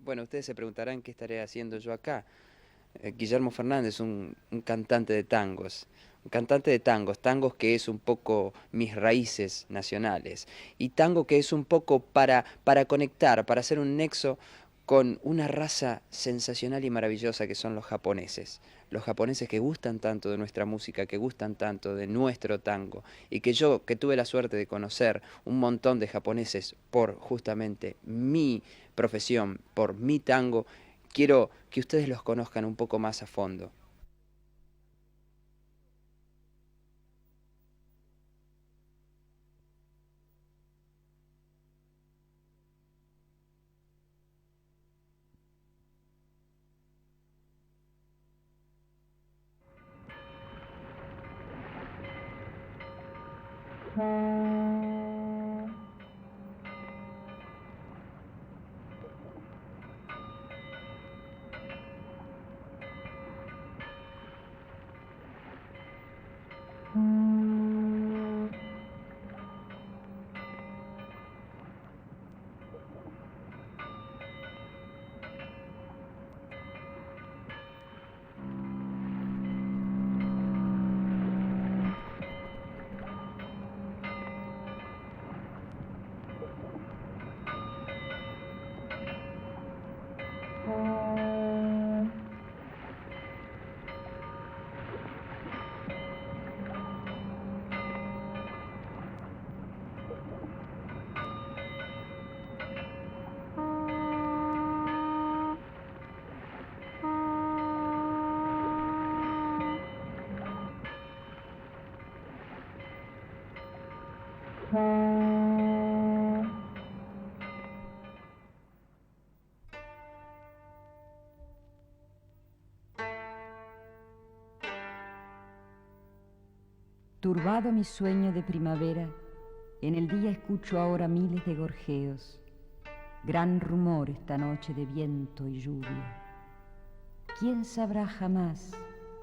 Bueno, ustedes se preguntarán qué estaré haciendo yo acá. Guillermo Fernández, un cantante de tangos, un cantante de tangos, tangos que es un poco mis raíces nacionales, y tango que es un poco para conectar, para hacer un nexo con una raza sensacional y maravillosa que son los japoneses que gustan tanto de nuestra música, que gustan tanto de nuestro tango, y que yo, que tuve la suerte de conocer un montón de japoneses por justamente mi profesión, por mi tango, quiero que ustedes los conozcan un poco más a fondo. Turbado mi sueño de primavera, en el día escucho ahora miles de gorjeos, gran rumor esta noche de viento y lluvia. ¿Quién sabrá jamás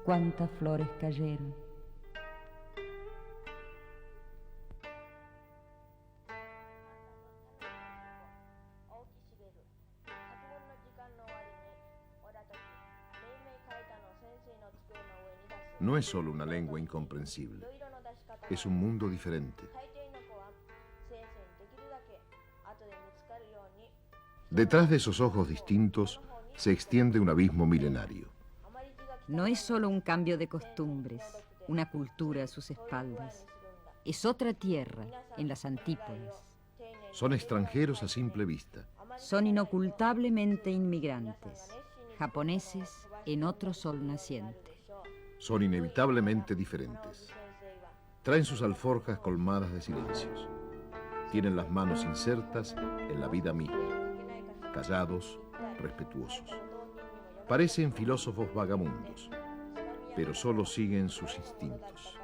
cuántas flores cayeron? No es solo una lengua incomprensible, es un mundo diferente. Detrás de esos ojos distintos se extiende un abismo milenario. No es solo un cambio de costumbres, una cultura a sus espaldas. Es otra tierra en las antípodas. Son extranjeros a simple vista. Son inocultablemente inmigrantes, japoneses en otro sol naciente. Son inevitablemente diferentes. Traen sus alforjas colmadas de silencios. Tienen las manos insertas en la vida misma, callados, respetuosos. Parecen filósofos vagamundos, pero solo siguen sus instintos.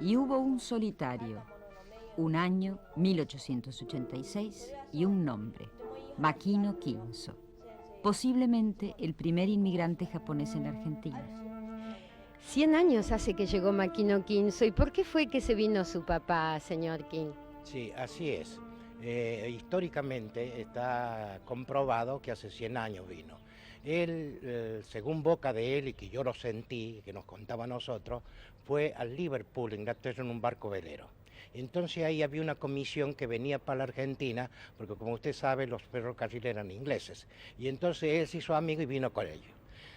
Y hubo un solitario, un año 1886 y un nombre, Makino Kinzo, posiblemente el primer inmigrante japonés en la Argentina. 100 años hace que llegó Makino Kinzo. ¿Y por qué fue que se vino su papá, señor King? Sí, así es. Históricamente está comprobado que hace 100 años vino. Él, según boca de él, y que yo lo sentí, que nos contaba a nosotros, fue al Liverpool, Inglaterra, en un barco velero. Entonces ahí había una comisión que venía para la Argentina, porque como usted sabe, los ferrocarriles eran ingleses. Y entonces él se hizo amigo y vino con ellos.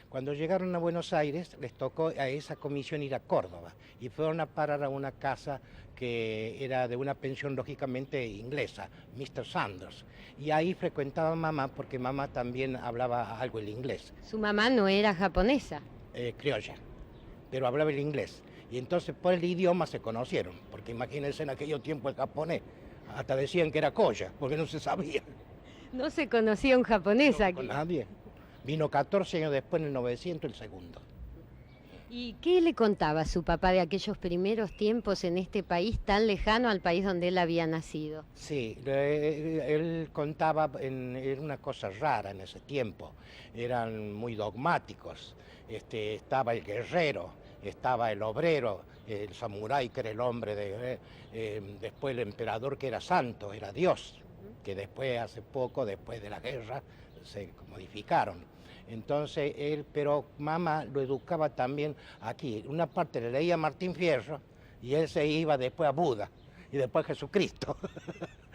Cuando llegaron a Buenos Aires, les tocó a esa comisión ir a Córdoba y fueron a parar a una casa que era de una pensión lógicamente inglesa, Mr. Sanders. Y ahí frecuentaba mamá porque mamá también hablaba algo el inglés. Su mamá no era japonesa. Criolla, pero hablaba el inglés. Y entonces por el idioma se conocieron, porque imagínense en aquellos tiempos el japonés, hasta decían que era Koya, porque no se sabía. No se conocía un japonés No, aquí. con nadie. Vino 14 años después, en el 900, el segundo. ¿Y qué le contaba su papá de aquellos primeros tiempos en este país tan lejano al país donde él había nacido? Sí, él contaba, era una cosa rara en ese tiempo, eran muy dogmáticos. Estaba el guerrero, estaba el obrero, el samurái que era el hombre, después el emperador que era santo, era Dios, que después, hace poco, después de la guerra, se modificaron. Entonces él, pero mamá lo educaba también aquí. Una parte le leía Martín Fierro y él se iba después a Buda y después a Jesucristo.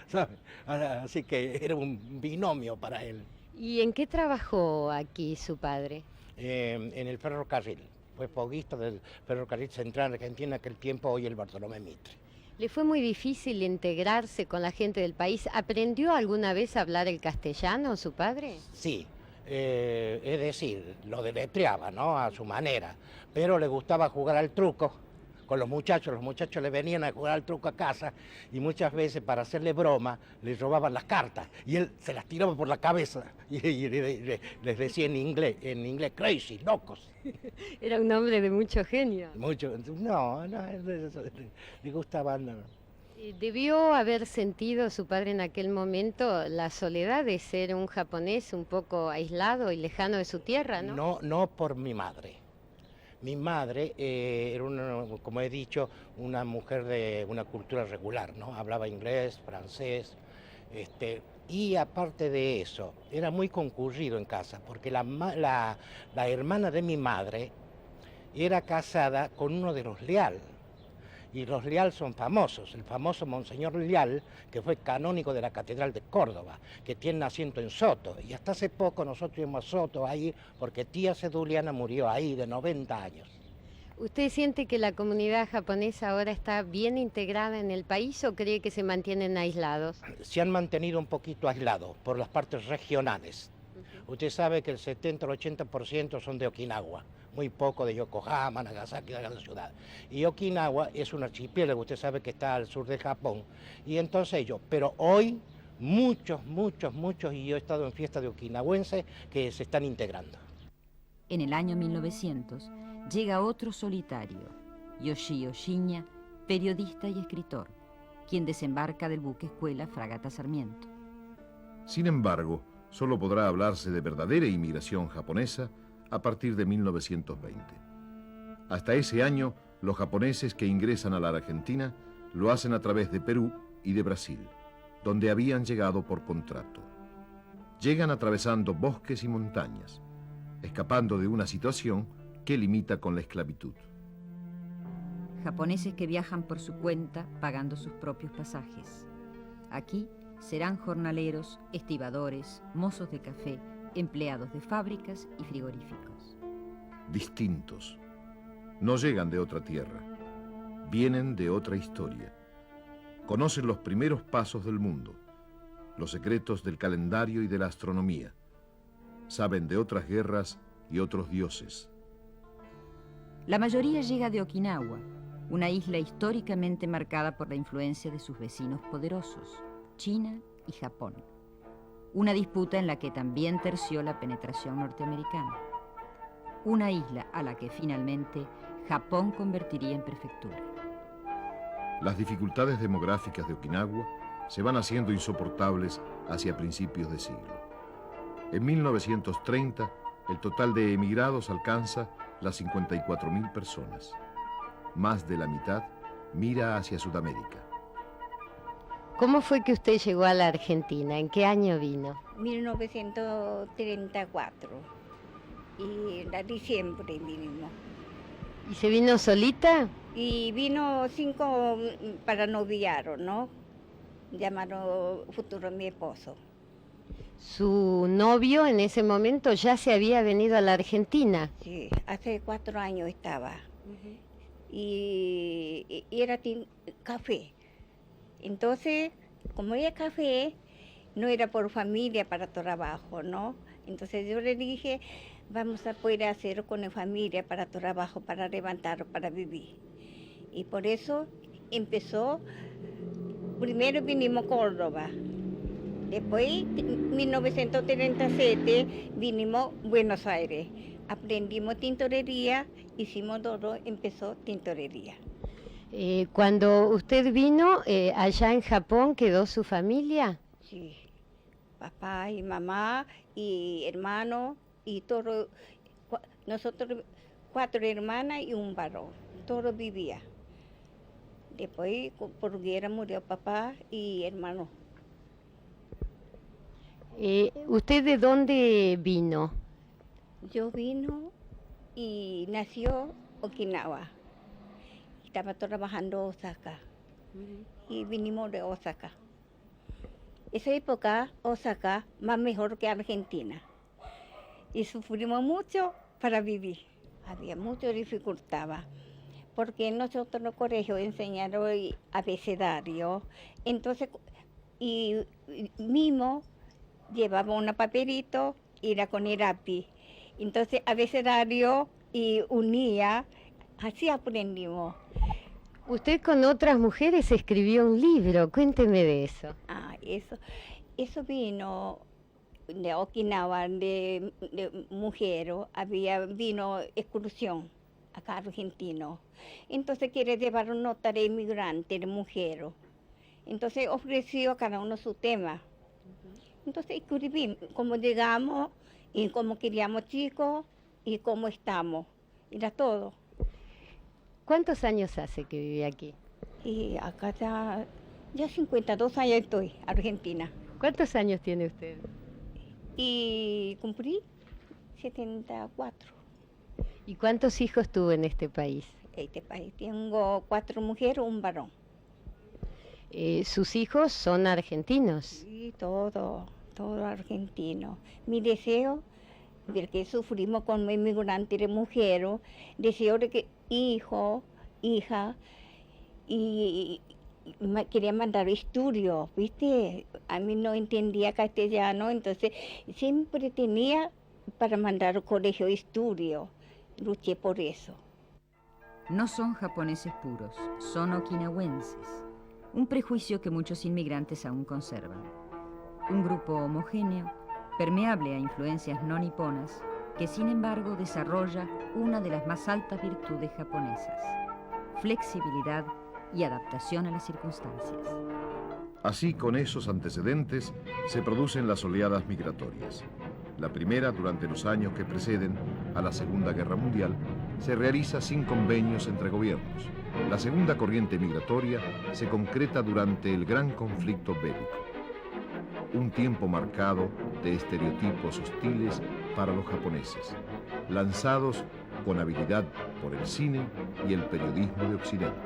¿Sabe? Así que era un binomio para él. ¿Y en qué trabajó aquí su padre? En el ferrocarril. Fue foguista del ferrocarril central argentino en aquel tiempo, hoy el Bartolomé Mitre. ¿Le fue muy difícil integrarse con la gente del país? ¿Aprendió alguna vez a hablar el castellano su padre? Sí, es decir, lo deletreaba, ¿no?, a su manera, pero le gustaba jugar al truco con los muchachos le venían a jugar al truco a casa y muchas veces para hacerle broma les robaban las cartas y él se las tiraba por la cabeza y les decía en inglés, crazy, locos. Era un hombre de mucho genio. Mucho, no, le gustaban. No. ¿Debió haber sentido su padre en aquel momento la soledad de ser un japonés un poco aislado y lejano de su tierra, no? No, no por mi madre. Mi madre era, como he dicho, una mujer de una cultura regular, ¿no? Hablaba inglés, francés, y aparte de eso, era muy concurrido en casa, porque la hermana de mi madre era casada con uno de los Leal. Y los Leal son famosos, el famoso Monseñor Leal, que fue canónigo de la Catedral de Córdoba, que tiene asiento en Soto. Y hasta hace poco nosotros íbamos a Soto ahí, porque tía Ceduliana murió ahí de 90 años. ¿Usted siente que la comunidad japonesa ahora está bien integrada en el país o cree que se mantienen aislados? Se han mantenido un poquito aislados por las partes regionales. Usted sabe que el 70 o el 80% son de Okinawa, muy poco de Yokohama, Nagasaki, de la ciudad. Y Okinawa es un archipiélago, usted sabe que está al sur de Japón. Y entonces ellos, pero hoy muchos, y yo he estado en fiestas de okinawenses que se están integrando. En el año 1900 llega otro solitario, Yoshio Shinya, periodista y escritor, quien desembarca del buque escuela Fragata Sarmiento. Sin embargo, solo podrá hablarse de verdadera inmigración japonesa a partir de 1920. Hasta ese año, los japoneses que ingresan a la Argentina lo hacen a través de Perú y de Brasil, donde habían llegado por contrato. Llegan atravesando bosques y montañas, escapando de una situación que limita con la esclavitud. Japoneses que viajan por su cuenta pagando sus propios pasajes. Aquí serán jornaleros, estibadores, mozos de café, empleados de fábricas y frigoríficos. Distintos. No llegan de otra tierra. Vienen de otra historia. Conocen los primeros pasos del mundo, los secretos del calendario y de la astronomía. Saben de otras guerras y otros dioses. La mayoría llega de Okinawa, una isla históricamente marcada por la influencia de sus vecinos poderosos, China y Japón. Una disputa en la que también terció la penetración norteamericana. Una isla a la que finalmente Japón convertiría en prefectura. Las dificultades demográficas de Okinawa se van haciendo insoportables hacia principios de siglo. En 1930, el total de emigrados alcanza las 54.000 personas. Más de la mitad mira hacia Sudamérica. ¿Cómo fue que usted llegó a la Argentina? ¿En qué año vino? 1934 y en diciembre vinimos. ¿Y se vino solita? Y vino 5 para noviar, ¿no? Llamaron futuro mi esposo. ¿Su novio en ese momento ya se había venido a la Argentina? Sí, hace 4 años estaba. Y era café. Entonces, como era café, no era por familia para trabajo, ¿no? Entonces yo le dije, vamos a poder hacerlo con la familia para trabajo, para levantar, para vivir. Y por eso empezó, primero vinimos a Córdoba, después en 1937 vinimos a Buenos Aires, aprendimos tintorería, hicimos todo, empezó tintorería. Cuando usted vino, allá en Japón, ¿quedó su familia? Sí, papá y mamá y hermano y todo, nosotros 4 hermanas y un varón, todo vivía. Después por guerra murió papá y hermano. ¿Usted de dónde vino? Yo vino y nació Okinawa. Estaba trabajando en Osaka y vinimos de Osaka. Esa época, Osaka, más mejor que Argentina. Y sufrimos mucho para vivir. Había mucha dificultad, porque nosotros en los colegios enseñaron abecedario. Entonces, y mismo llevaba un papelito y era con el lápiz. Entonces, abecedario y unía, así aprendimos. Usted con otras mujeres escribió un libro, cuénteme de eso. Eso vino de Okinawa, de mujeres, vino excursión acá argentino. Entonces quiere llevar una nota de inmigrante, de mujeres. Entonces ofreció a cada uno su tema. Entonces escribimos cómo llegamos y cómo queríamos chicos y cómo estamos. Era todo. ¿Cuántos años hace que vive aquí? Y acá ya 52 años estoy, Argentina. ¿Cuántos años tiene usted? Y cumplí 74. ¿Y cuántos hijos tuvo en este país? Este país tengo 4 mujeres, un varón. ¿Sus hijos son argentinos? Sí, todo argentino. Mi deseo, porque sufrimos con inmigrantes de mujeres, deseo de que hijo, hija, y quería mandar estudios, ¿viste? A mí no entendía castellano, entonces siempre tenía para mandar al colegio estudio. Luché por eso. No son japoneses puros, son okinawenses. Un prejuicio que muchos inmigrantes aún conservan. Un grupo homogéneo, permeable a influencias no niponas, que sin embargo desarrolla una de las más altas virtudes japonesas: flexibilidad y adaptación a las circunstancias. Así, con esos antecedentes, se producen las oleadas migratorias. La primera, durante los años que preceden a la Segunda Guerra Mundial, se realiza sin convenios entre gobiernos. La segunda corriente migratoria se concreta durante el gran conflicto bélico. Un tiempo marcado de estereotipos hostiles para los japoneses, lanzados con habilidad por el cine y el periodismo de Occidente.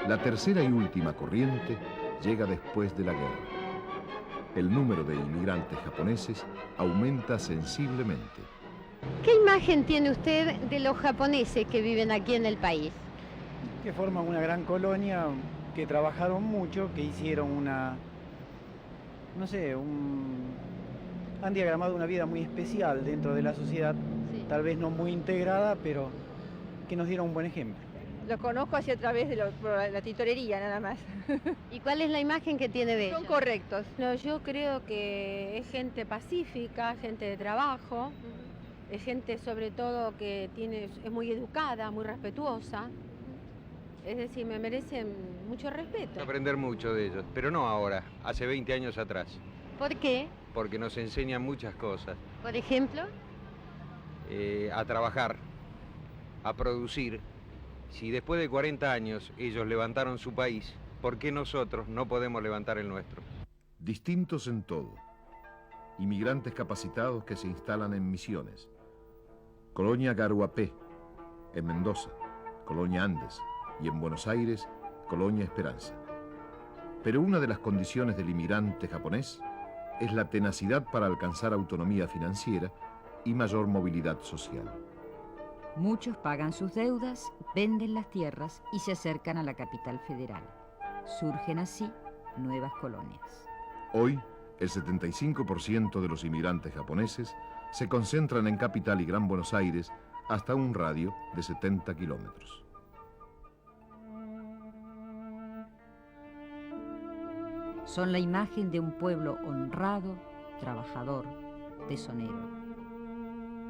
La tercera y última corriente llega después de la guerra. El número de inmigrantes japoneses aumenta sensiblemente. ¿Qué imagen tiene usted de los japoneses que viven aquí en el país? Que forman una gran colonia, que trabajaron mucho, que hicieron han diagramado una vida muy especial dentro de la sociedad, Sí. tal vez no muy integrada, pero que nos dieron un buen ejemplo. Lo conozco así a través de la tintorería nada más. ¿Y cuál es la imagen que tiene de Son ellos? correctos. No, yo creo que es gente pacífica, gente de trabajo, es gente sobre todo que es muy educada, muy respetuosa. Es decir, me merecen mucho respeto. Aprender mucho de ellos, pero no ahora, hace 20 años atrás, ¿Por qué? porque nos enseñan muchas cosas, Por ejemplo, a trabajar, a producir. Si después de 40 años ellos levantaron su país, ¿por qué nosotros no podemos levantar el nuestro? Distintos en todo. Inmigrantes capacitados que se instalan en Misiones. Colonia Garuapé, en Mendoza, Colonia Andes, y en Buenos Aires, Colonia Esperanza. Pero una de las condiciones del inmigrante japonés es la tenacidad para alcanzar autonomía financiera y mayor movilidad social. Muchos pagan sus deudas, venden las tierras y se acercan a la capital federal. Surgen así nuevas colonias. Hoy, el 75% de los inmigrantes japoneses se concentran en Capital y Gran Buenos Aires hasta un radio de 70 kilómetros. Son la imagen de un pueblo honrado, trabajador, tesonero.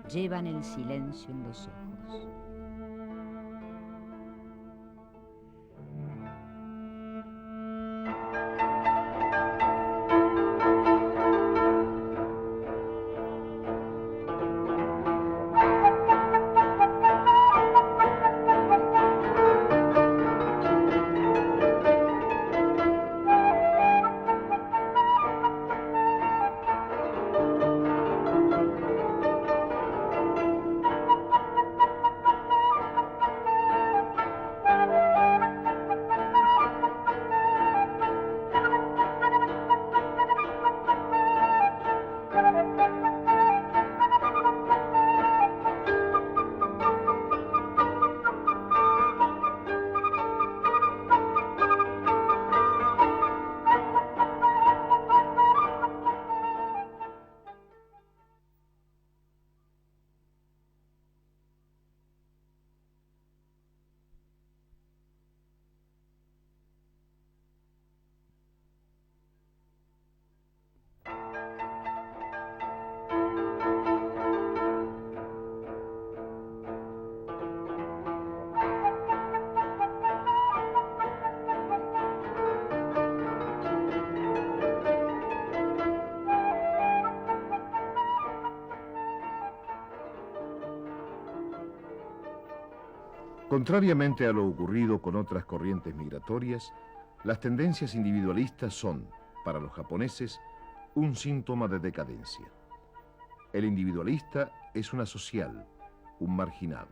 Llevan el silencio en los ojos. Contrariamente a lo ocurrido con otras corrientes migratorias, las tendencias individualistas son, para los japoneses, un síntoma de decadencia. El individualista es un asocial, un marginado.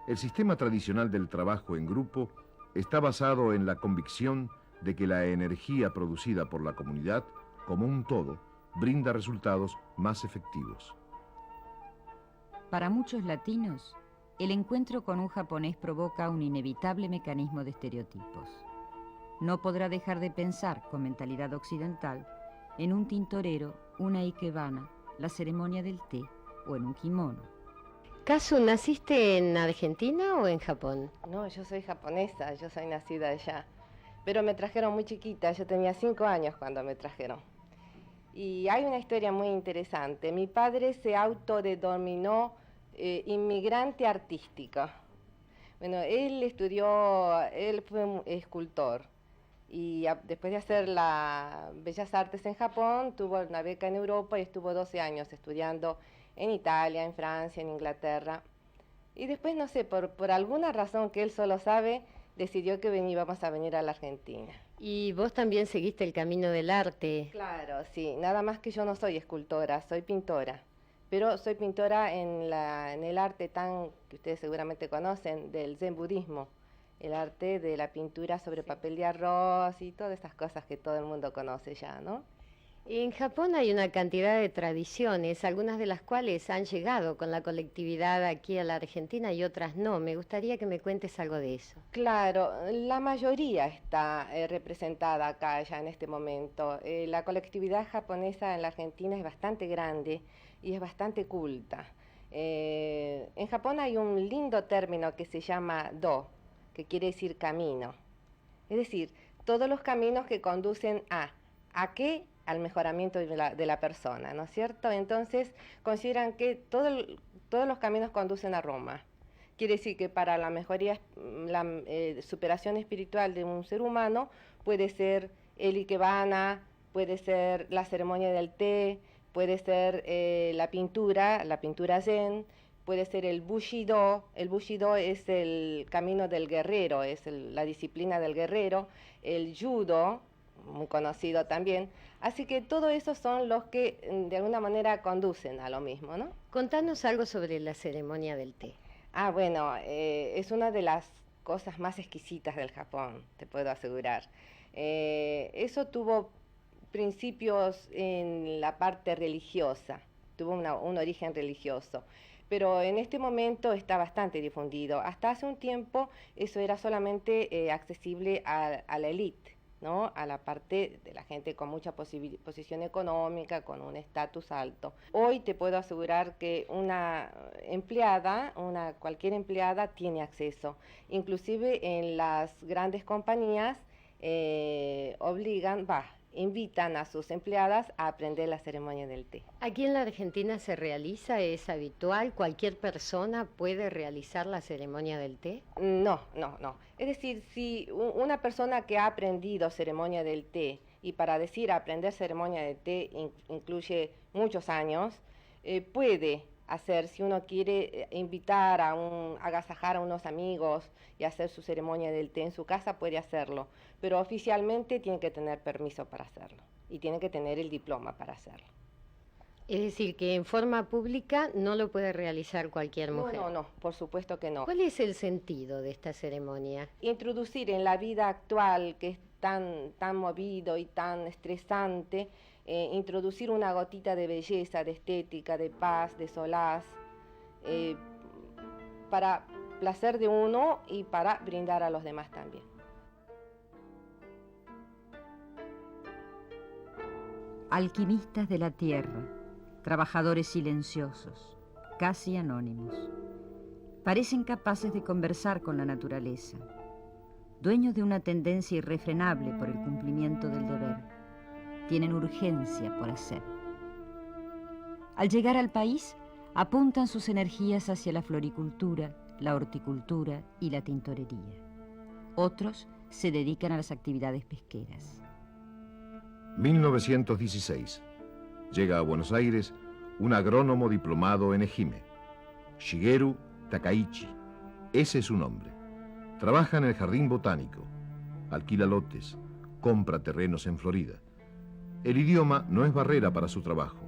El sistema tradicional del trabajo en grupo está basado en la convicción de que la energía producida por la comunidad, como un todo, brinda resultados más efectivos. Para muchos latinos, el encuentro con un japonés provoca un inevitable mecanismo de estereotipos. No podrá dejar de pensar, con mentalidad occidental, en un tintorero, una ikebana, la ceremonia del té o en un kimono. Kazu, ¿naciste en Argentina o en Japón? No, yo soy japonesa, yo soy nacida allá. Pero me trajeron muy chiquita, yo tenía 5 años cuando me trajeron. Y hay una historia muy interesante. Mi padre se autodenominó inmigrante artístico. Bueno, él fue un escultor. Y después de hacer las Bellas Artes en Japón, tuvo una beca en Europa y estuvo 12 años estudiando en Italia, en Francia, en Inglaterra. Y después, no sé, por alguna razón que él solo sabe, decidió que íbamos a venir a la Argentina. ¿Y vos también seguiste el camino del arte? Claro, sí. Nada más que yo no soy escultora, soy pintora. Pero soy pintora en el arte que ustedes seguramente conocen, del Zen budismo. El arte de la pintura sobre papel de arroz y todas esas cosas que todo el mundo conoce ya, ¿no? En Japón hay una cantidad de tradiciones, algunas de las cuales han llegado con la colectividad aquí a la Argentina y otras no. Me gustaría que me cuentes algo de eso. Claro, la mayoría está representada acá ya en este momento. La colectividad japonesa en la Argentina es bastante grande y es bastante culta. En Japón hay un lindo término que se llama do, que quiere decir camino. Es decir, todos los caminos que conducen ¿a qué? Al mejoramiento de la persona, ¿no es cierto? Entonces, consideran que todos los caminos conducen a Roma. Quiere decir que para la mejoría, la superación espiritual de un ser humano, puede ser el ikebana, puede ser la ceremonia del té, puede ser la pintura zen, puede ser el bushido. El bushido es el camino del guerrero, es la disciplina del guerrero, el judo, muy conocido también. Así que todo eso son los que de alguna manera conducen a lo mismo, ¿no? Contanos algo sobre la ceremonia del té. Bueno, es una de las cosas más exquisitas del Japón, te puedo asegurar. Eso tuvo principios en la parte religiosa, tuvo un origen religioso. Pero en este momento está bastante difundido. Hasta hace un tiempo eso era solamente accesible a la élite, ¿no? A la parte de la gente con mucha posición económica, con un estatus alto. Hoy te puedo asegurar que cualquier empleada tiene acceso. Inclusive en las grandes compañías invitan a sus empleadas a aprender la ceremonia del té. ¿Aquí en la Argentina se realiza? ¿Es habitual? ¿Cualquier persona puede realizar la ceremonia del té? No. Es decir, si una persona que ha aprendido ceremonia del té, y para decir aprender ceremonia del té incluye muchos años, puede hacer, si uno quiere invitar agasajar a unos amigos y hacer su ceremonia del té en su casa, puede hacerlo. Pero oficialmente tiene que tener permiso para hacerlo y tiene que tener el diploma para hacerlo. Es decir, que en forma pública no lo puede realizar cualquier mujer. No, por supuesto que no. ¿Cuál es el sentido de esta ceremonia? Introducir en la vida actual, que es tan movido y tan estresante, introducir una gotita de belleza, de estética, de paz, de solaz, para placer de uno y para brindar a los demás también. Alquimistas de la tierra, trabajadores silenciosos, casi anónimos. Parecen capaces de conversar con la naturaleza, dueños de una tendencia irrefrenable por el cumplimiento del deber. Tienen urgencia por hacer. Al llegar al país, apuntan sus energías hacia la floricultura, la horticultura y la tintorería. Otros se dedican a las actividades pesqueras. 1916. Llega a Buenos Aires un agrónomo diplomado en Ehime, Shigeru Takaichi. Ese es su nombre. Trabaja en el jardín botánico, alquila lotes, compra terrenos en Florida. El idioma no es barrera para su trabajo.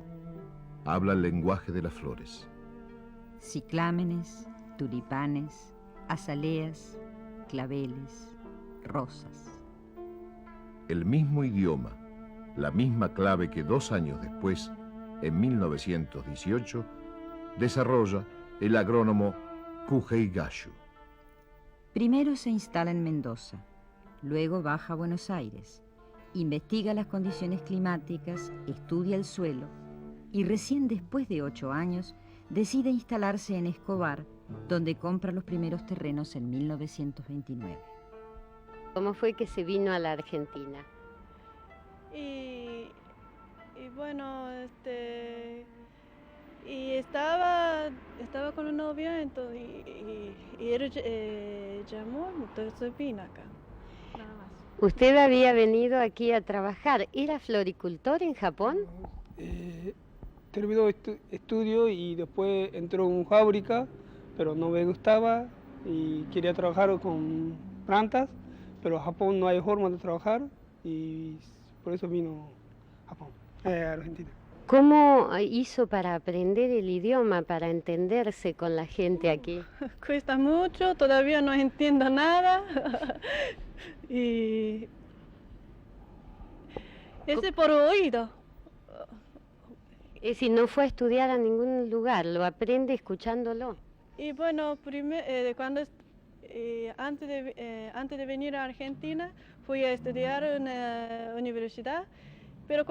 Habla el lenguaje de las flores. Ciclámenes, tulipanes, azaleas, claveles, rosas. El mismo idioma, la misma clave que 2 años después, en 1918, desarrolla el agrónomo Kuhei Gashu. Primero se instala en Mendoza, luego baja a Buenos Aires, investiga las condiciones climáticas, estudia el suelo y recién después de 8 años decide instalarse en Escobar, donde compra los primeros terrenos en 1929. ¿Cómo fue que se vino a la Argentina? Y bueno, y estaba con un novio, entonces, y él llamó, entonces vine acá, nada más. Usted había venido aquí a trabajar. ¿Era floricultor en Japón? Terminó estudio y después entró en una fábrica, pero no me gustaba y quería trabajar con plantas, pero en Japón no hay forma de trabajar y por eso vino a Japón, a Argentina. ¿Cómo hizo para aprender el idioma, para entenderse con la gente aquí? Cuesta mucho, todavía no entiendo nada. Y ese por oído. Es decir, no fue a estudiar a ningún lugar, lo aprende escuchándolo. Y bueno, antes de venir a Argentina, fui a estudiar en la universidad, pero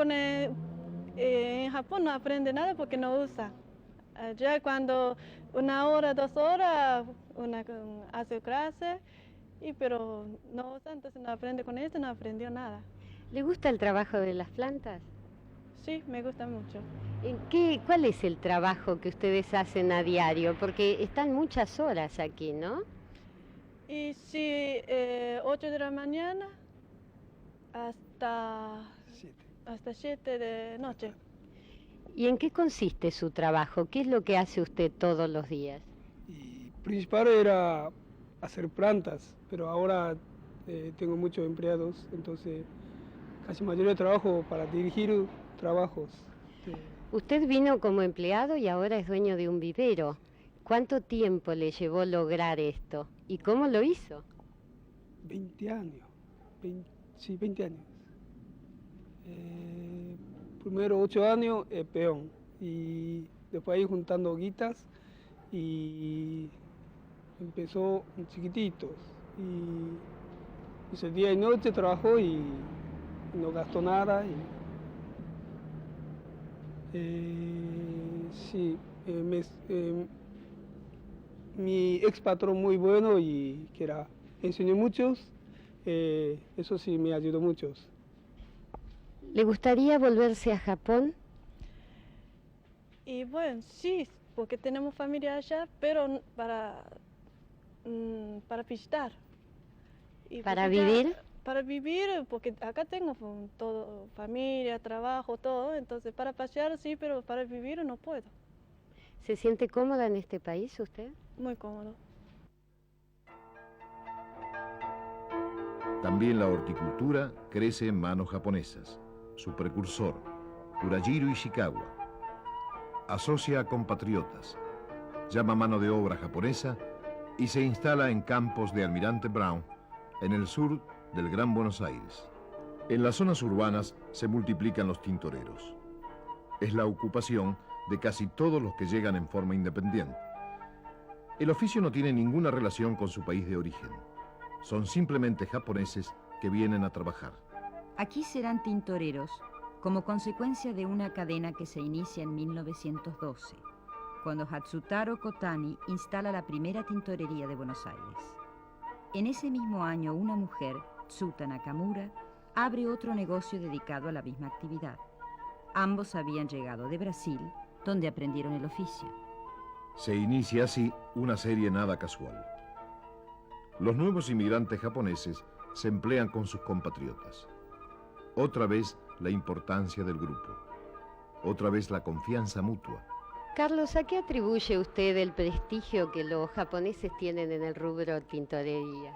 en Japón no aprende nada porque no usa. Allá cuando 1 hora, 2 horas, hace clase, pero no usa, entonces no aprende con esto, no aprendió nada. ¿Le gusta el trabajo de las plantas? Sí, me gusta mucho. ¿Cuál es el trabajo que ustedes hacen a diario? Porque están muchas horas aquí, ¿no? Y sí, 8 de la mañana hasta 7 de noche. ¿Y en qué consiste su trabajo? ¿Qué es lo que hace usted todos los días? Principal era hacer plantas, pero ahora tengo muchos empleados, entonces casi mayoría de trabajo para dirigir trabajos. Usted vino como empleado y ahora es dueño de un vivero. ¿Cuánto tiempo le llevó lograr esto? ¿Y cómo lo hizo? 20 años. 20 años. Primero 8 años peón y después ahí juntando guitas y empezó en chiquititos y hizo día y noche, trabajó y no gastó nada. Mi ex patrón muy bueno y que enseñó muchos, eso sí me ayudó mucho. ¿Le gustaría volverse a Japón? Y bueno, sí, porque tenemos familia allá, pero para visitar. ¿Para vivir? Para vivir, porque acá tengo todo, familia, trabajo, todo, entonces para pasear sí, pero para vivir no puedo. ¿Se siente cómoda en este país usted? Muy cómodo. También la horticultura crece en manos japonesas. Su precursor, Kurajiro Ishikawa, asocia a compatriotas, llama mano de obra japonesa y se instala en campos de Almirante Brown, en el sur del Gran Buenos Aires. En las zonas urbanas se multiplican los tintoreros. Es la ocupación de casi todos los que llegan en forma independiente. El oficio no tiene ninguna relación con su país de origen. Son simplemente japoneses que vienen a trabajar. Aquí serán tintoreros como consecuencia de una cadena que se inicia en 1912, cuando Hatsutaro Kotani instala la primera tintorería de Buenos Aires. En ese mismo año, una mujer, Tsuta Nakamura, abre otro negocio dedicado a la misma actividad. Ambos habían llegado de Brasil, donde aprendieron el oficio. Se inicia así una serie nada casual. Los nuevos inmigrantes japoneses se emplean con sus compatriotas. Otra vez la importancia del grupo. Otra vez la confianza mutua. Carlos, ¿a qué atribuye usted el prestigio que los japoneses tienen en el rubro tintorería?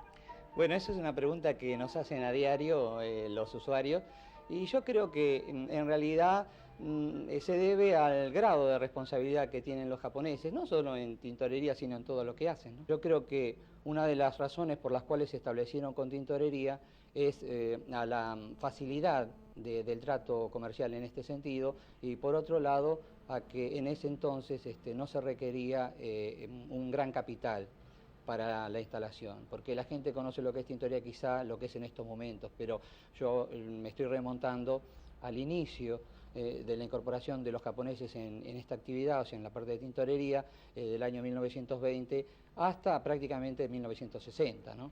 Bueno, esa es una pregunta que nos hacen a diario los usuarios y yo creo que en realidad se debe al grado de responsabilidad que tienen los japoneses, no solo en tintorería, sino en todo lo que hacen, ¿no? Yo creo que una de las razones por las cuales se establecieron con tintorería es a la facilidad del trato comercial en este sentido y por otro lado a que en ese entonces no se requería un gran capital para la instalación, porque la gente conoce lo que es tintorería quizá lo que es en estos momentos, pero yo me estoy remontando al inicio de la incorporación de los japoneses en esta actividad, o sea, en la parte de tintorería, del año 1920 hasta prácticamente 1960, ¿no?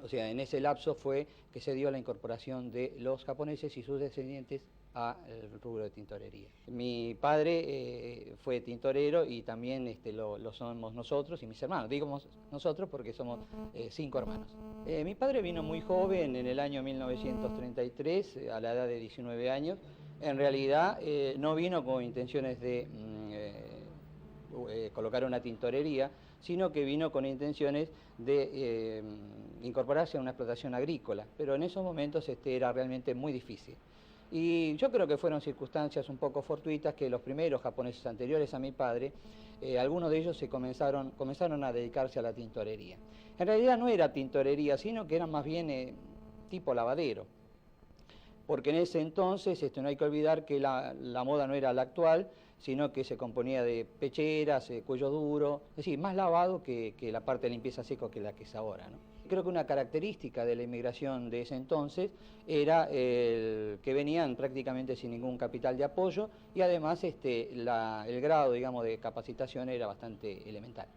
O sea, en ese lapso fue que se dio la incorporación de los japoneses y sus descendientes al rubro de tintorería. Mi padre fue tintorero y también lo somos nosotros y mis hermanos. Digo nosotros porque somos 5 hermanos. Mi padre vino muy joven, en el año 1933, a la edad de 19 años. En realidad no vino con intenciones de colocar una tintorería, sino que vino con intenciones de incorporarse a una explotación agrícola, pero en esos momentos era realmente muy difícil. Y yo creo que fueron circunstancias un poco fortuitas que los primeros japoneses anteriores a mi padre, algunos de ellos comenzaron a dedicarse a la tintorería. En realidad no era tintorería, sino que era más bien tipo lavadero, porque en ese entonces no hay que olvidar que la moda no era la actual, sino que se componía de pecheras, cuello duro, es decir, más lavado que la parte de limpieza seco que la que es ahora, ¿no? Creo que una característica de la inmigración de ese entonces era que venían prácticamente sin ningún capital de apoyo y además el grado, digamos, de capacitación era bastante elemental.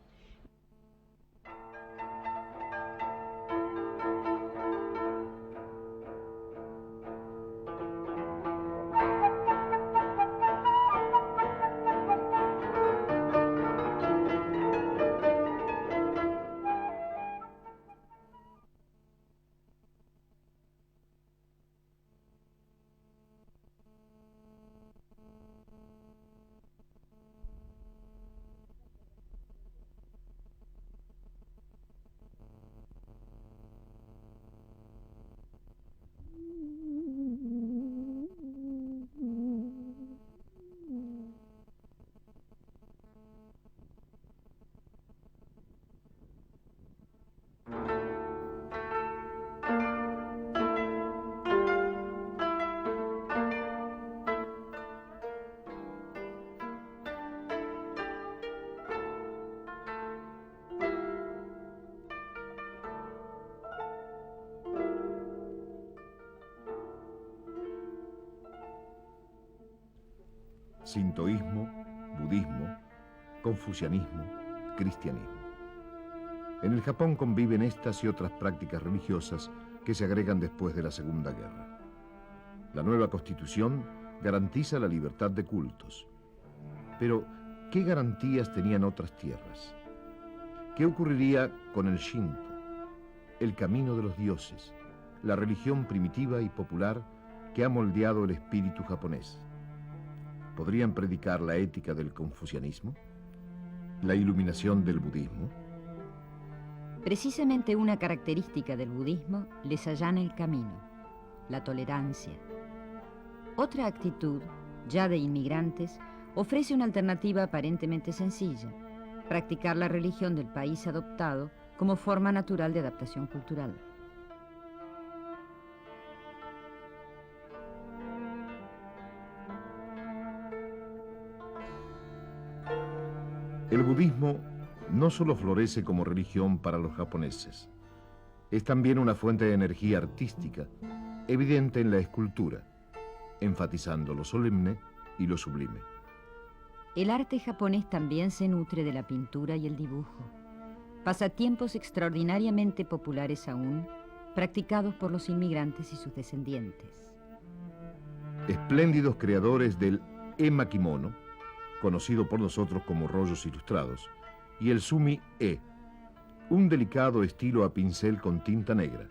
Sintoísmo, budismo, confucianismo, cristianismo. En el Japón conviven estas y otras prácticas religiosas que se agregan después de la Segunda Guerra. La nueva Constitución garantiza la libertad de cultos. Pero, ¿qué garantías tenían otras tierras? ¿Qué ocurriría con el Shinto, el camino de los dioses, la religión primitiva y popular que ha moldeado el espíritu japonés? ¿Podrían predicar la ética del confucianismo? ¿La iluminación del budismo? Precisamente una característica del budismo les allana el camino, la tolerancia. Otra actitud, ya de inmigrantes, ofrece una alternativa aparentemente sencilla: practicar la religión del país adoptado como forma natural de adaptación cultural. El budismo no solo florece como religión para los japoneses, es también una fuente de energía artística, evidente en la escultura, enfatizando lo solemne y lo sublime. El arte japonés también se nutre de la pintura y el dibujo, pasatiempos extraordinariamente populares aún, practicados por los inmigrantes y sus descendientes. Espléndidos creadores del emakimono, conocido por nosotros como rollos ilustrados, y el sumi-e, un delicado estilo a pincel con tinta negra,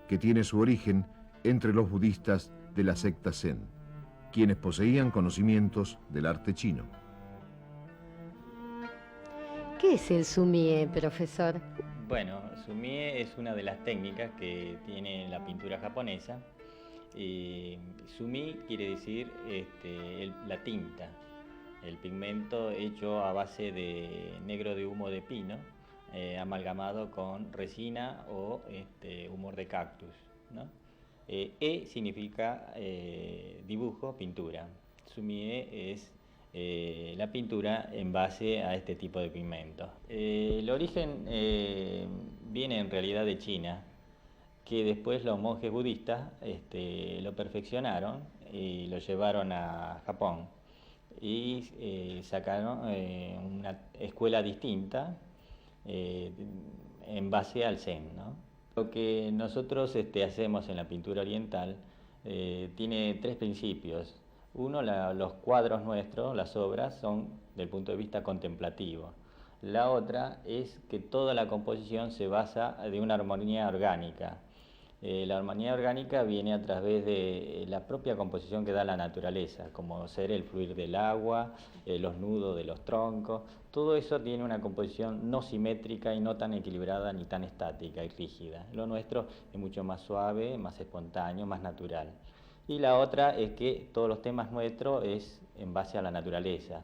que tiene su origen entre los budistas de la secta Zen, quienes poseían conocimientos del arte chino. es el sumie, profesor? Bueno, sumie es una de las técnicas que tiene la pintura japonesa. Sumi quiere decir la tinta, el pigmento hecho a base de negro de humo de pino, amalgamado con resina o humor de cactus, ¿no? Significa dibujo, pintura. Sumie es la pintura en base a este tipo de pigmento. El origen viene en realidad de China, que después los monjes budistas lo perfeccionaron y lo llevaron a Japón y sacaron una escuela distinta en base al Zen, ¿no? Lo que nosotros hacemos en la pintura oriental tiene tres principios. Uno, los cuadros nuestros, las obras, son del punto de vista contemplativo. La otra es que toda la composición se basa de una armonía orgánica. La armonía orgánica viene a través de la propia composición que da la naturaleza, como ser el fluir del agua, los nudos de los troncos. Todo eso tiene una composición no simétrica y no tan equilibrada ni tan estática y rígida. Lo nuestro es mucho más suave, más espontáneo, más natural. Y la otra es que todos los temas nuestros es en base a la naturaleza,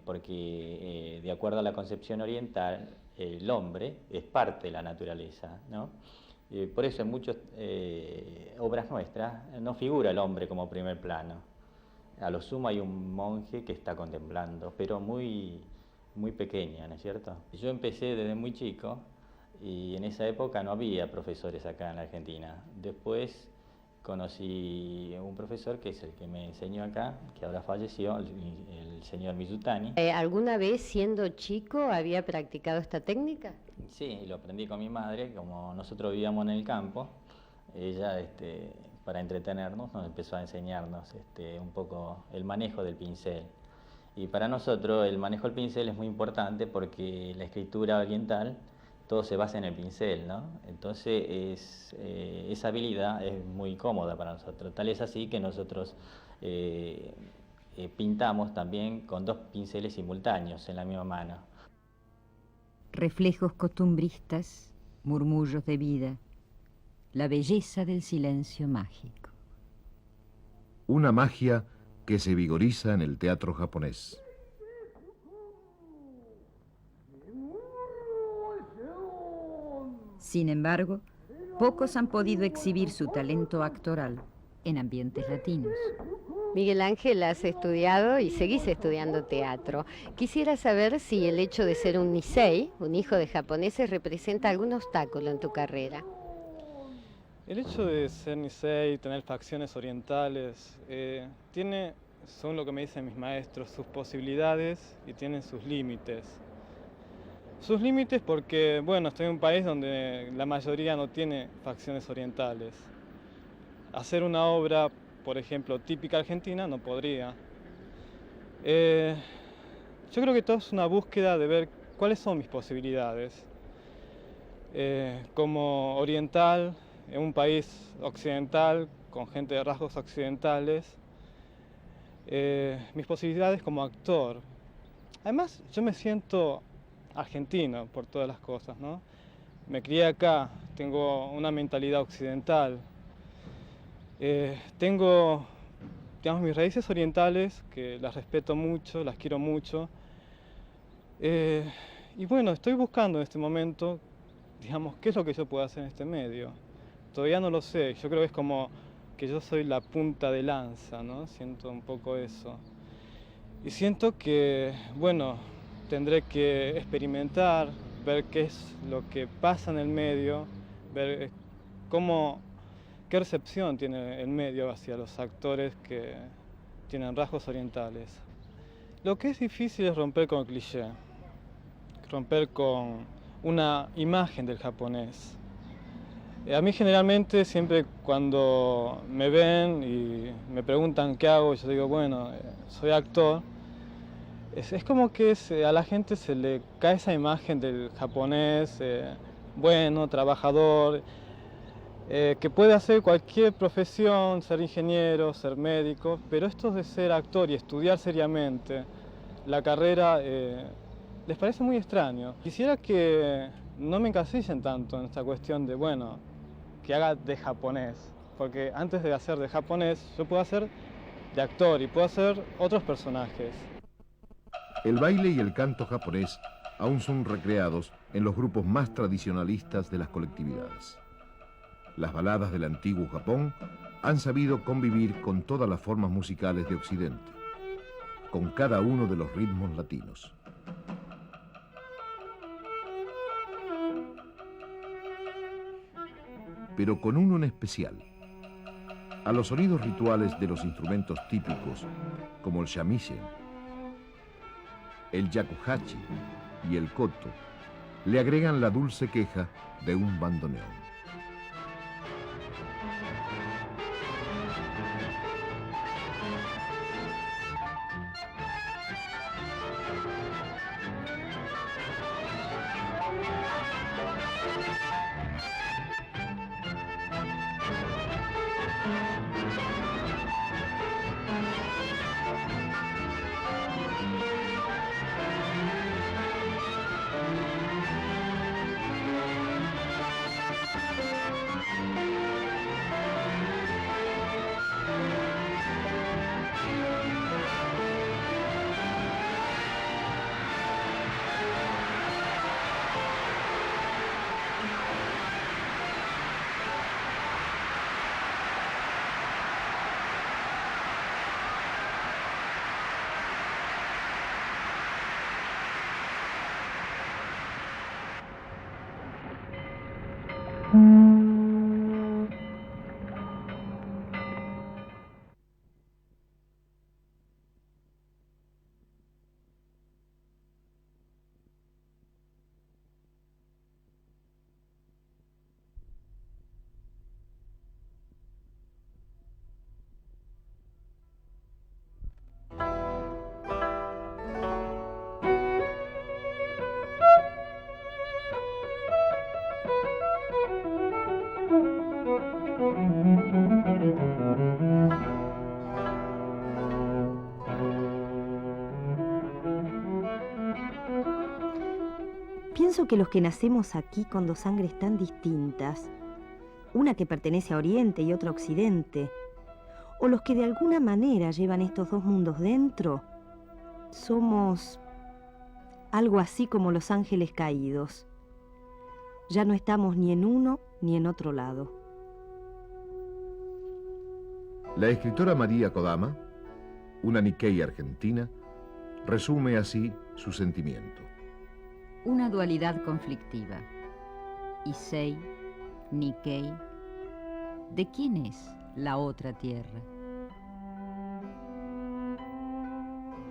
porque de acuerdo a la concepción oriental, el hombre es parte de la naturaleza, ¿no? Por eso en muchas obras nuestras no figura el hombre como primer plano. A lo sumo hay un monje que está contemplando, pero muy pequeño, ¿no es cierto? Yo empecé desde muy chico y en esa época no había profesores acá en la Argentina. Después conocí un profesor que es el que me enseñó acá, que ahora falleció, el señor Mizutani. ¿Alguna vez siendo chico había practicado esta técnica? Sí, lo aprendí con mi madre, como nosotros vivíamos en el campo, ella para entretenernos nos empezó a enseñarnos un poco el manejo del pincel. Y para nosotros el manejo del pincel es muy importante porque la escritura oriental todo se basa en el pincel, ¿no? Entonces esa habilidad es muy cómoda para nosotros. Tal es así que nosotros pintamos también con dos pinceles simultáneos en la misma mano. Reflejos costumbristas, murmullos de vida, la belleza del silencio mágico. Una magia que se vigoriza en el teatro japonés. Sin embargo, pocos han podido exhibir su talento actoral en ambientes latinos. Miguel Ángel, has estudiado y seguís estudiando teatro. Quisiera saber si el hecho de ser un Nisei, un hijo de japoneses, representa algún obstáculo en tu carrera. El hecho de ser Nisei, tener facciones orientales, tiene, según lo que me dicen mis maestros, sus posibilidades y tiene sus límites. Sus límites porque, bueno, estoy en un país donde la mayoría no tiene facciones orientales. Hacer una obra, por ejemplo, típica argentina, no podría. Yo creo que todo es una búsqueda de ver cuáles son mis posibilidades. Como oriental, en un país occidental, con gente de rasgos occidentales, mis posibilidades como actor. Además, yo me siento argentino por todas las cosas, ¿no? Me crié acá, tengo una mentalidad occidental. Tengo, digamos, mis raíces orientales, que las respeto mucho, las quiero mucho. Y bueno, estoy buscando en este momento, digamos, qué es lo que yo puedo hacer en este medio. Todavía no lo sé, yo creo que es como que yo soy la punta de lanza, ¿no? Siento un poco eso. Y siento que, bueno, tendré que experimentar, ver qué es lo que pasa en el medio, ver qué recepción tiene el medio hacia los actores que tienen rasgos orientales. Lo que es difícil es romper con el cliché, romper con una imagen del japonés. A mí generalmente siempre cuando me ven y me preguntan qué hago, yo digo, bueno, soy actor. Es como que a la gente se le cae esa imagen del japonés, bueno, trabajador, que puede hacer cualquier profesión, ser ingeniero, ser médico, pero esto de ser actor y estudiar seriamente la carrera es les parece muy extraño. Quisiera que no me encasillen tanto en esta cuestión de, bueno, que haga de japonés, porque antes de hacer de japonés, yo puedo hacer de actor y puedo hacer otros personajes. El baile y el canto japonés aún son recreados en los grupos más tradicionalistas de las colectividades. Las baladas del antiguo Japón han sabido convivir con todas las formas musicales de Occidente, con cada uno de los ritmos latinos. Pero con uno en especial. A los sonidos rituales de los instrumentos típicos, como el shamisen, el yakuhachi y el koto, le agregan la dulce queja de un bandoneón. Pienso que los que nacemos aquí con dos sangres tan distintas, una que pertenece a Oriente y otra a Occidente, o los que de alguna manera llevan estos dos mundos dentro, somos algo así como los ángeles caídos. Ya no estamos ni en uno ni en otro lado. La escritora María Kodama, una Nikkei argentina, resume así su sentimiento. Una dualidad conflictiva. Issei, Nikkei. ¿De quién es la otra tierra?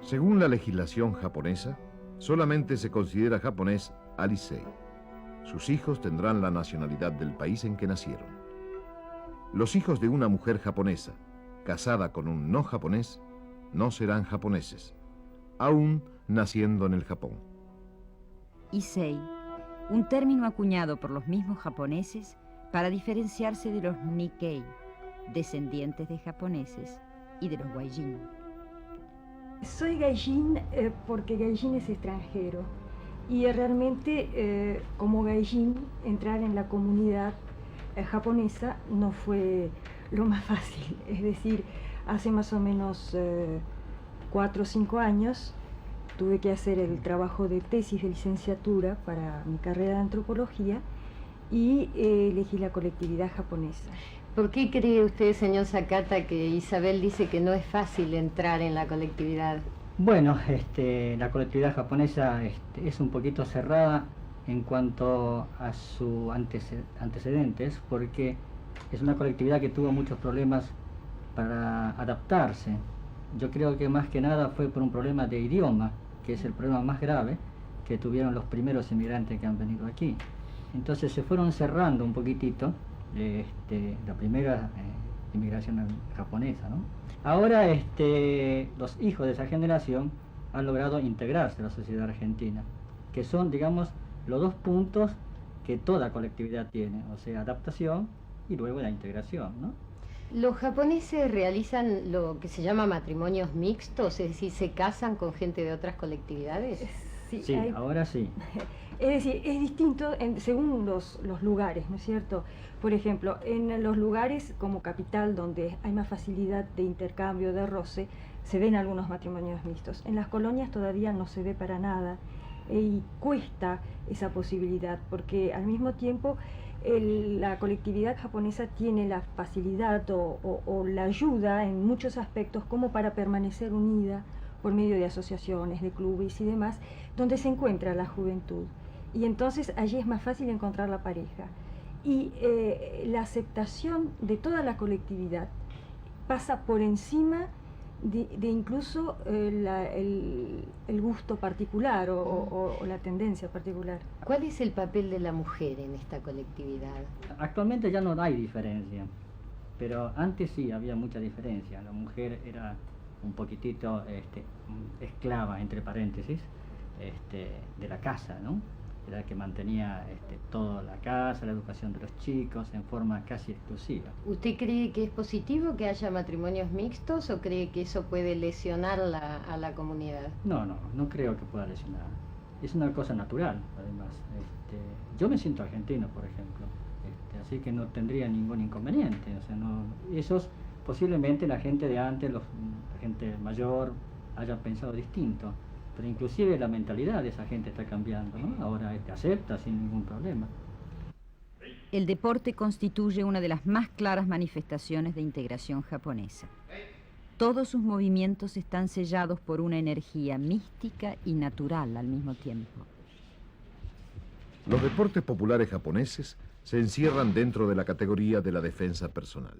Según la legislación japonesa, solamente se considera japonés al Issei. Sus hijos tendrán la nacionalidad del país en que nacieron. Los hijos de una mujer japonesa casada con un no japonés no serán japoneses, aún naciendo en el Japón. Issei, un término acuñado por los mismos japoneses para diferenciarse de los Nikkei, descendientes de japoneses, y de los Gaijin. Soy Gaijin porque Gaijin es extranjero y realmente como Gaijin entrar en la comunidad japonesa no fue lo más fácil. Es decir, hace más o menos 4 o 5 años tuve que hacer el trabajo de tesis de licenciatura para mi carrera de antropología y elegí la colectividad japonesa. ¿Por qué cree usted, señor Sakata, que Isabel dice que no es fácil entrar en la colectividad? Bueno, la colectividad japonesa es un poquito cerrada en cuanto a sus antecedentes, porque es una colectividad que tuvo muchos problemas para adaptarse. Yo creo que más que nada fue por un problema de idioma, que es el problema más grave que tuvieron los primeros inmigrantes que han venido aquí. Entonces se fueron cerrando un poquitito la primera inmigración japonesa, ¿no? Ahora los hijos de esa generación han logrado integrarse a la sociedad argentina, que son, digamos, los dos puntos que toda colectividad tiene, o sea, adaptación y luego la integración, ¿no? Los japoneses realizan lo que se llama matrimonios mixtos, es decir, se casan con gente de otras colectividades. Sí, ahora sí. Es decir, es distinto según los lugares, ¿no es cierto? Por ejemplo, en los lugares como capital, donde hay más facilidad de intercambio, de roce, se ven algunos matrimonios mixtos. En las colonias todavía no se ve para nada y cuesta esa posibilidad, porque al mismo tiempo la colectividad japonesa tiene la facilidad o la ayuda en muchos aspectos como para permanecer unida por medio de asociaciones, de clubes y demás, donde se encuentra la juventud. Y entonces allí es más fácil encontrar la pareja. Y la aceptación de toda la colectividad pasa por encima de incluso el gusto particular o la tendencia particular. ¿Cuál es el papel de la mujer en esta colectividad? Actualmente ya no hay diferencia, pero antes sí había mucha diferencia. La mujer era un poquitito esclava, entre paréntesis, de la casa, ¿no? Era la que mantenía toda la casa, la educación de los chicos en forma casi exclusiva. ¿Usted cree que es positivo que haya matrimonios mixtos o cree que eso puede lesionar a la comunidad? No creo que pueda lesionar. Es una cosa natural, además. Yo me siento argentino, por ejemplo, así que no tendría ningún inconveniente. O sea, esos posiblemente la gente de antes, la gente mayor, haya pensado distinto. Pero inclusive la mentalidad de esa gente está cambiando, ¿no? Ahora acepta sin ningún problema. El deporte constituye una de las más claras manifestaciones de integración japonesa. Todos sus movimientos están sellados por una energía mística y natural al mismo tiempo. Los deportes populares japoneses se encierran dentro de la categoría de la defensa personal.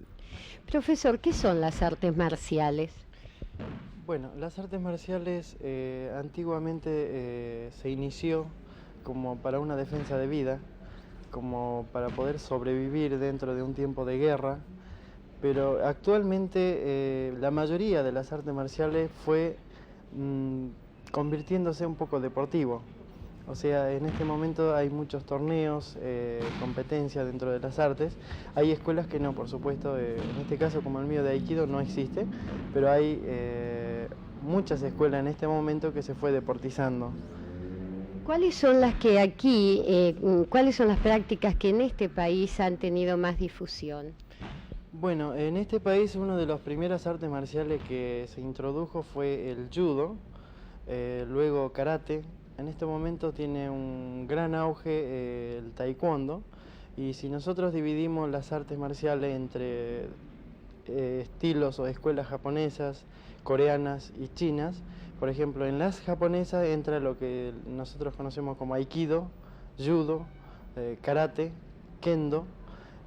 Profesor, ¿qué son las artes marciales? Bueno, las artes marciales antiguamente se inició como para una defensa de vida, como para poder sobrevivir dentro de un tiempo de guerra, pero actualmente la mayoría de las artes marciales fue convirtiéndose un poco deportivo. O sea, en este momento hay muchos torneos, competencias dentro de las artes. Hay escuelas que no, por supuesto, en este caso como el mío de Aikido no existe, pero hay muchas escuelas en este momento que se fue deportizando. ¿Cuáles son las que aquí, cuáles son las prácticas que en este país han tenido más difusión? Bueno, en este país una de las primeras artes marciales que se introdujo fue el judo, luego karate. En este momento tiene un gran auge el taekwondo, y si nosotros dividimos las artes marciales entre estilos o escuelas japonesas, coreanas y chinas, por ejemplo, en las japonesas entra lo que nosotros conocemos como aikido, judo, karate, kendo.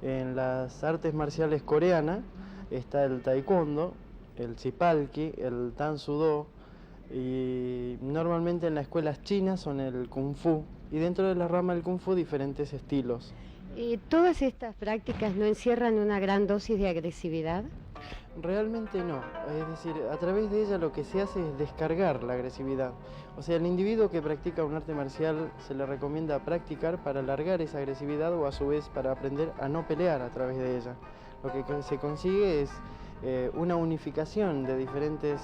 En las artes marciales coreanas está el taekwondo, el sipalki, el tansudo, y normalmente en las escuelas chinas son el kung fu, y dentro de la rama del kung fu diferentes estilos. ¿Todas estas prácticas no encierran una gran dosis de agresividad? Realmente no, es decir, a través de ella lo que se hace es descargar la agresividad. O sea, al individuo que practica un arte marcial se le recomienda practicar para alargar esa agresividad, o a su vez para aprender a no pelear a través de ella. Lo que se consigue es una unificación de diferentes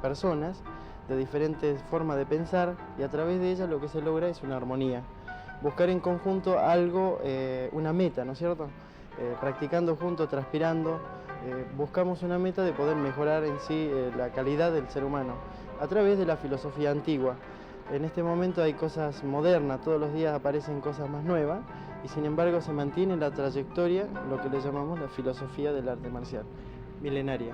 personas, de diferentes formas de pensar, y a través de ella lo que se logra es una armonía. Buscar en conjunto algo, una meta, ¿no es cierto? Practicando juntos, transpirando, buscamos una meta de poder mejorar en sí la calidad del ser humano a través de la filosofía antigua. En este momento hay cosas modernas, todos los días aparecen cosas más nuevas, y sin embargo se mantiene la trayectoria, lo que le llamamos la filosofía del arte marcial, milenaria.